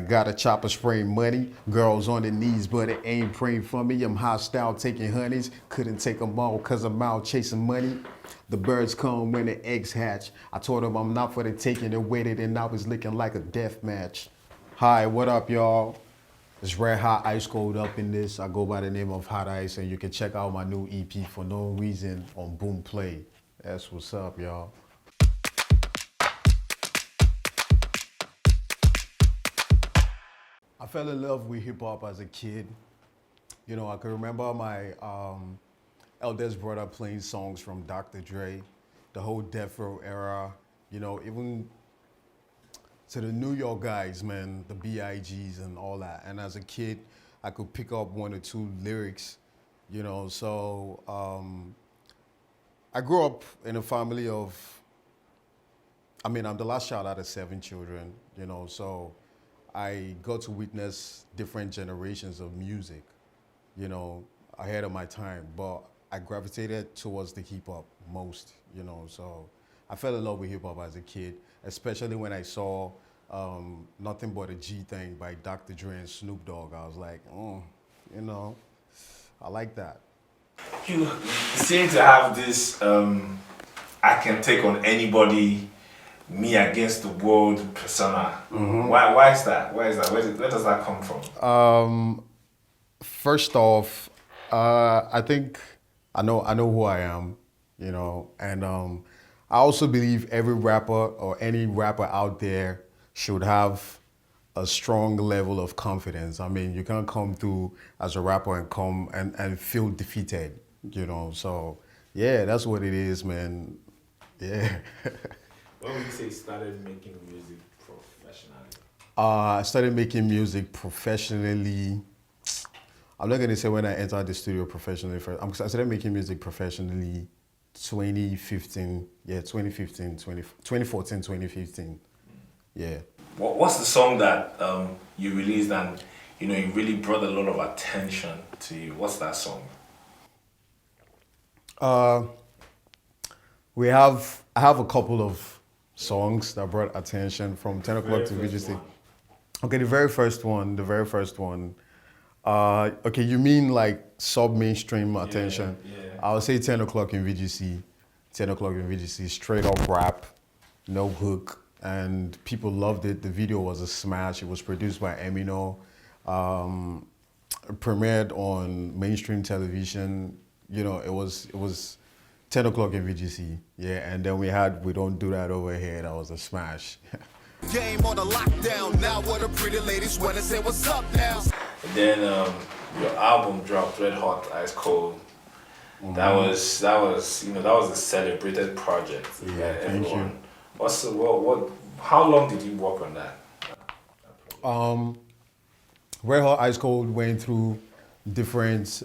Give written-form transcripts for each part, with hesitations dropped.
got a chopper spraying money. Girls on their knees, but it ain't praying for me. I'm hostile taking honeys. Couldn't take them all cause I'm out chasing money. The birds come when the eggs hatch. I told them I'm not for the taking. They waited and now it's looking like a death match. Hi, what up, y'all? It's Red Hot Ice Cold up in this. I go by the name of Hotyce, and you can check out my new EP For No Reason on Boom Play. That's what's up, y'all. I fell in love with hip hop as a kid. You know, I can remember my eldest brother playing songs from Dr. Dre, the whole Death Row era, you know, even to the New York guys, man, the B.I.G.s and all that. And as a kid, I could pick up one or two lyrics, you know, so I grew up in a family of, I'm the last child out of 7 children, you know, so I got to witness different generations of music, you know, ahead of my time, but I gravitated towards the hip hop most, you know, so I fell in love with hip hop as a kid, especially when I saw Nothing But a G Thing by Dr. Dre and Snoop Dogg. I was like, you know, I like that. You seem to have this, I can take on anybody, me against the world persona. Mm-hmm. Why is that? Why is that? Where does that come from? First off, I think I know who I am, you know, and I also believe every rapper or any rapper out there should have a strong level of confidence. I mean, you can't come through as a rapper and come and feel defeated, you know. So yeah, that's what it is, man. Yeah. When would you say you started making music professionally? I started making music professionally. I'm not gonna say when I entered the studio professionally first. I started making music professionally 2015, 2014, 2015. Yeah. What's the song that you released and you know it really brought a lot of attention to you? What's that song? I have a couple of songs that brought attention from 10 o'clock to VGC. Okay, the very first one. Okay, you mean like sub-mainstream attention? Yeah. I would say 10 o'clock in VGC. 10 o'clock in VGC, straight up rap, no hook, and people loved it. The video was a smash. It was produced by Emino, premiered on mainstream television. You know, it was 10 o'clock in VGC. Yeah, and then we Don't Do That Over Here. That was a smash. Game on the lockdown, now what the pretty ladies wanna say what's up now. And then your album dropped, Red Hot Ice Cold. Mm-hmm. That was a celebrated project. Yeah, thank you. How long did you work on that? Red Hot Ice Cold went through different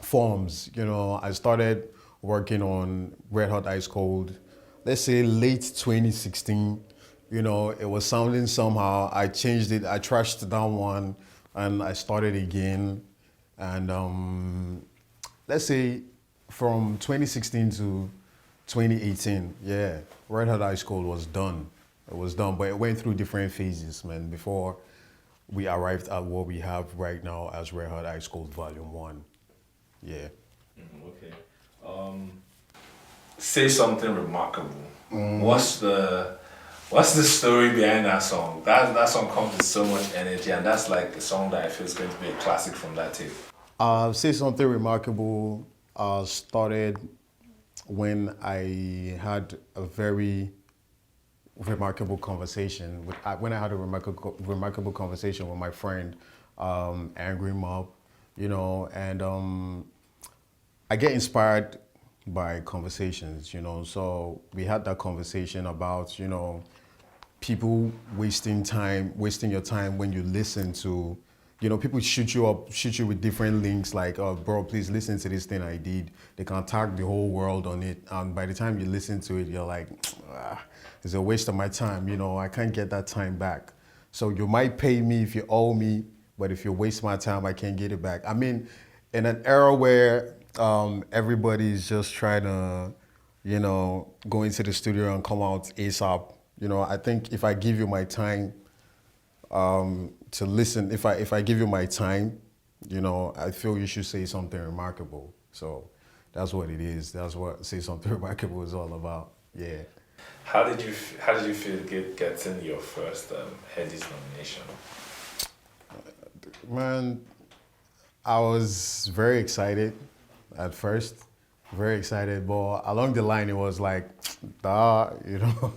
forms. You know, I started working on Red Hot Ice Cold, let's say late 2016. You know, it was sounding somehow. I changed it, I trashed down one, and I started again. And let's say from 2016 to 2018, yeah, Red Hot Ice Cold was done. It was done, but it went through different phases, man, before we arrived at what we have right now as Red Hot Ice Cold Volume 1. Yeah. Okay. Say Something Remarkable. What's the story behind that song? That song comes with so much energy, and that's like a song that I feel is going to be a classic from that tape. Say Something Remarkable started when I had a very remarkable conversation with remarkable conversation with my friend, Angry Mob, you know, and I get inspired by conversations, you know. So we had that conversation about, you know, people wasting your time when you listen to, you know, people shoot you with different links like, oh, bro, please listen to this thing I did. They can tag the whole world on it. And by the time you listen to it, you're like, it's a waste of my time. You know, I can't get that time back. So you might pay me if you owe me, but if you waste my time, I can't get it back. I mean, in an era where everybody's just trying to you know, go into the studio and come out ASAP. You know, I think if I give you my time to listen, if I give you my time, you know, I feel you should say something remarkable. So that's what it is. That's what Say Something Remarkable is all about. Yeah. How did you feel getting your first Headies nomination? Man, I was very excited at first, very excited, but along the line it was like, you know.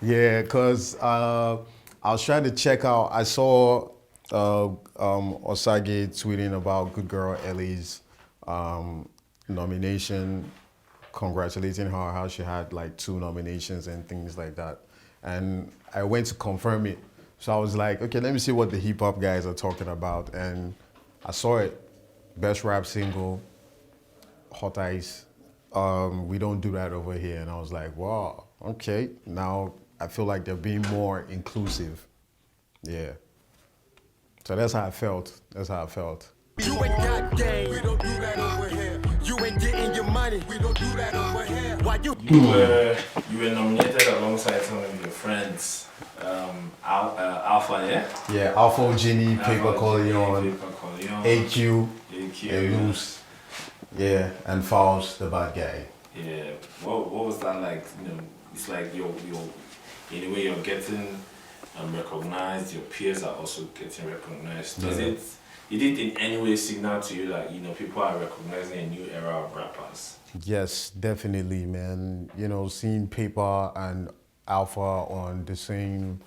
Yeah, because I was trying to check out, I saw Osage tweeting about Good Girl Ellie's nomination, congratulating her, how she had like 2 nominations and things like that. And I went to confirm it. So I was like, okay, let me see what the hip hop guys are talking about. And I saw it, best rap single, Hotyce. We don't do that over here. And I was like, wow, okay. Now I feel like they're being more inclusive. Yeah. So that's how I felt. That's how I felt. You ain't got game. We don't do that over here. You ain't getting your money. We don't do that over here. Why you were nominated alongside some of your friends. Alpha, yeah? Yeah, Alpha Genie, Paper Corleone, Paper Corleone, AQ, AQ, and Loose. Yeah, and Faust, the bad guy. Yeah. What was that like? You know, it's like you're in a way you're getting recognized. Your peers are also getting recognized. Did it in any way signal to you that, you know, people are recognizing a new era of rappers? Yes, definitely, man. You know, seeing Paper and Alpha on the same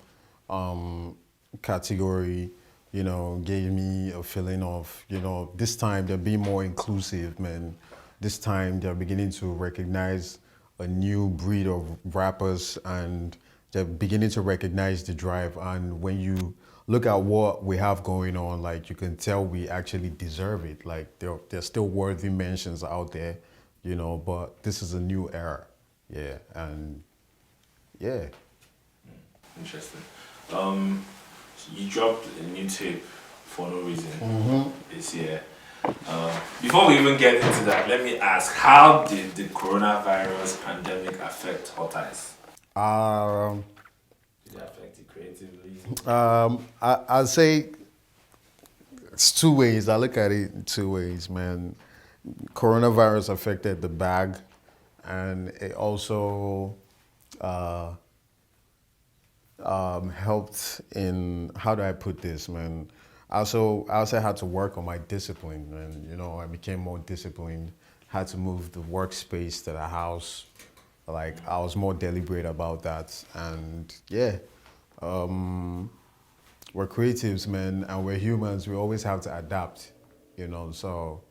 category, you know, gave me a feeling of, you know, this time they're being more inclusive, man. This time they're beginning to recognize a new breed of rappers, and they're beginning to recognize the drive. And when you look at what we have going on, like, you can tell we actually deserve it. Like, there's still worthy mentions out there, you know, but this is a new era. Yeah, and yeah. Interesting. You dropped a new tape for no reason this year. Before we even get into that, let me ask, how did the coronavirus pandemic affect Hotyce? Did it affect it creatively? I'd say it's 2 ways. I look at it in 2 ways, man. Coronavirus affected the bag, and it also helped in, how do I put this, man? I also had to work on my discipline, and, you know, I became more disciplined. Had to move the workspace to the house. Like, I was more deliberate about that, and yeah. We're creatives, man, and we're humans. We always have to adapt, you know. So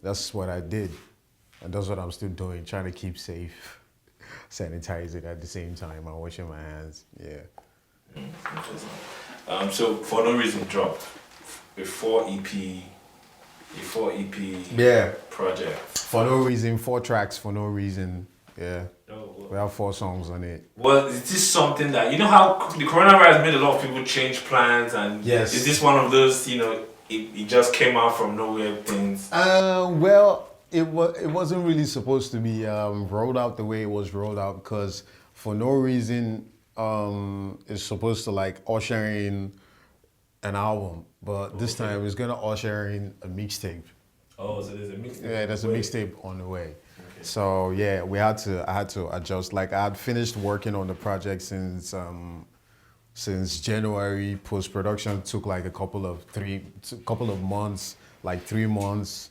that's what I did, and that's what I'm still doing, trying to keep safe, sanitize it at the same time, and washing my hands. Yeah. Interesting. So For No Reason dropped a 4 EP Yeah. project. For No Reason, 4 tracks for no reason. Yeah. Oh, We have 4 songs on it. well, is this something that, you know how the coronavirus made a lot of people change plans, and Yes. is this one of those, you know, it just came out from nowhere things? Well, it wasn't really supposed to be rolled out the way it was rolled out, because For No Reason is supposed to like usher in an album, but this time it's gonna usher in a mixtape. Oh, so there's a mixtape. Yeah, there's a mixtape on the way. Okay. So yeah, I had to adjust. Like, I had finished working on the project since January. Post-production took like a couple of months, like 3 months.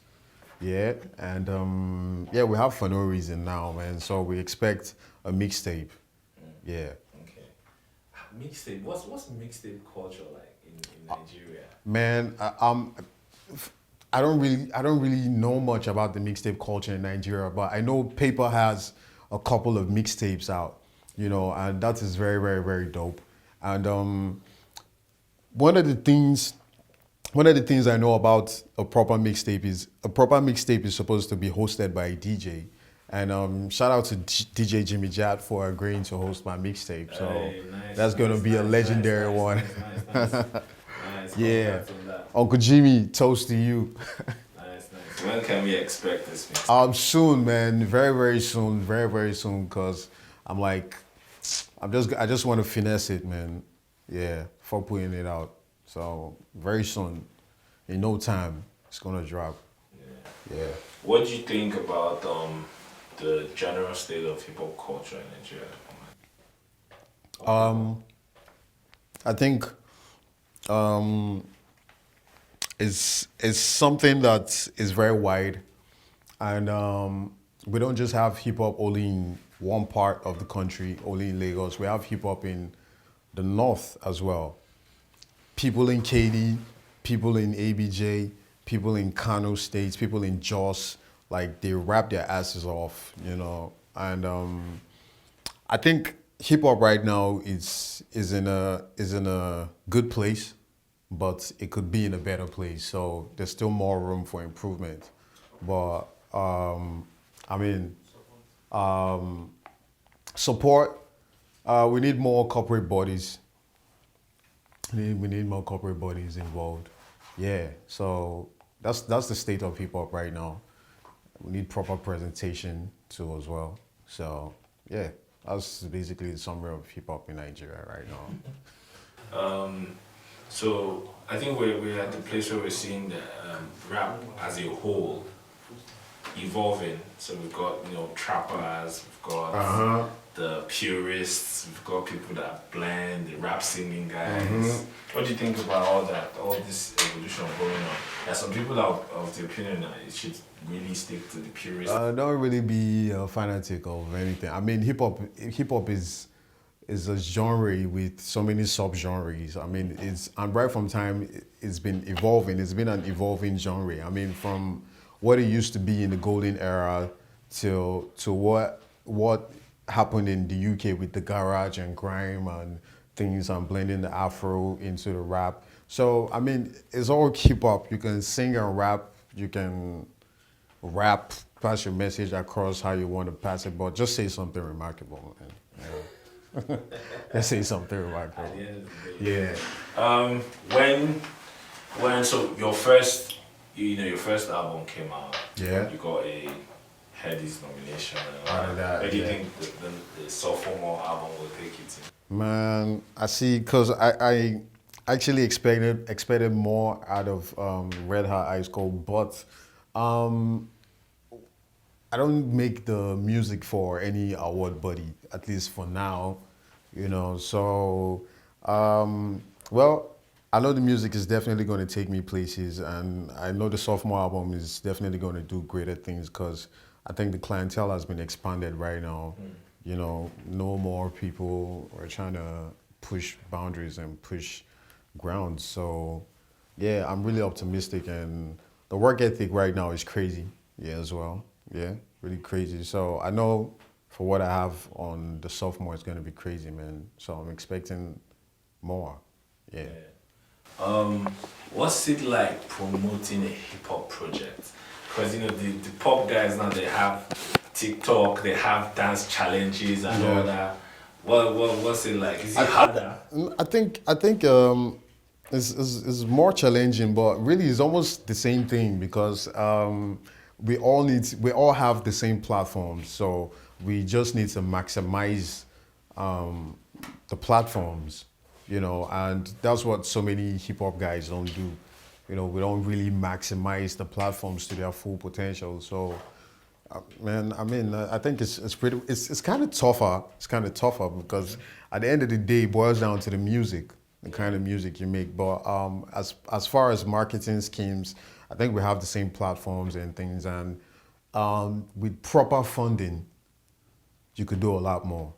Yeah, and yeah, we have For No Reason now, man. So we expect a mixtape. Yeah. Okay. Mixtape. What's mixtape culture like in Nigeria? Man, I don't really know much about the mixtape culture in Nigeria, but I know Paper has a couple of mixtapes out, you know, and that is very, very, very dope. And one of the things I know about a proper mixtape is supposed to be hosted by a DJ. And shout out to DJ Jimmy Jat for agreeing to host my mixtape. So Hey, nice, that's gonna be a legendary one. Nice. Yeah. Congrats on that. Uncle Jimmy, toast to you. Nice. When can we expect this mix? Soon, man. Very, very soon. Very, very soon. Cause I'm like, I just want to finesse it, man. Yeah, for putting it out. So very soon, in no time, it's gonna drop. Yeah. What do you think about the general state of hip hop culture in Nigeria? I think it's something that is very wide, and we don't just have hip hop only in one part of the country, only in Lagos. We have hip hop in the north as well. People in KD, people in ABJ, people in Kano states, people in Jos, like they rap their asses off, you know. And I think hip hop right now is in a good place, but it could be in a better place. So there's still more room for improvement. But I mean, support. We need more corporate bodies. We need more corporate bodies involved. Yeah. So that's the state of hip hop right now. We need proper presentation too as well. So yeah, that's basically the summary of hip hop in Nigeria right now. So I think we're at the place where we're seeing the rap as a whole evolving. So we've got, you know, trappers, we've got the purists, we've got people that blend, the rap singing guys. What do you think about all that, all this evolution going on? There's some people that are of the opinion that it should really stick to the purists. Don't really be a fanatic of anything. I mean, hip hop is a genre with so many sub-genres. I mean, and right from time, it's been evolving. It's been an evolving genre. I mean, from what it used to be in the golden era to what happened in the UK with the garage and grime and things and blending the Afro into the rap. So, I mean, it's all hip hop. You can sing and rap. You can rap, pass your message across how you want to pass it, but just say something remarkable, man. Yeah. Let's say something remarkable. At the end of the day. When so your first album came out. Yeah. You got a Headies nomination. Where do you think the sophomore album will take you to? Man, I see, because I actually expected more out of Red Hot Ice Cold, but I don't make the music for any award body, at least for now, you know. So, well, I know the music is definitely going to take me places, and I know the sophomore album is definitely going to do greater things, because I think the clientele has been expanded right now. You know, no more people are trying to push boundaries and push grounds. So, yeah, I'm really optimistic, and the work ethic right now is crazy, yeah, as well. Yeah, really crazy. So I know for what I have on the sophomore, it's going to be crazy, man. So I'm expecting more, yeah. What's it like promoting a hip hop project? Because, you know, the pop guys now, they have TikTok, they have dance challenges and all that. What's it like? Is it harder? I think it's more challenging, but really it's almost the same thing, because we all have the same platforms, so we just need to maximize the platforms, you know, and that's what so many hip hop guys don't do. You know, we don't really maximize the platforms to their full potential. So, man, I mean, I think it's kind of tougher. It's kind of tougher because at the end of the day, it boils down to the music, the kind of music you make. But as far as marketing schemes, I think we have the same platforms and things, and with proper funding, you could do a lot more.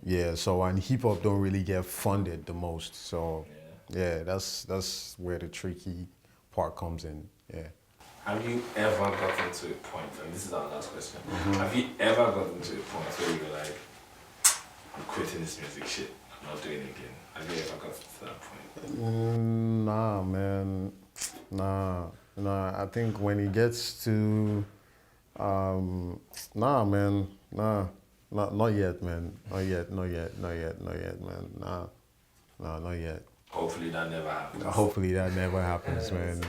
Yeah. So, and hip hop don't really get funded the most. So, yeah, that's where the tricky part comes in. Yeah. Have you ever gotten to a point, and this is our last question, have you ever gotten to a point where you're like, I'm quitting this music shit, I'm not doing it again? Have you ever gotten to that point? Nah, man. Nah. I think when it gets to, nah, man. Nah. Not yet, man. Not yet, man. Nah, not yet. Hopefully that never happens. Hopefully that never happens, man.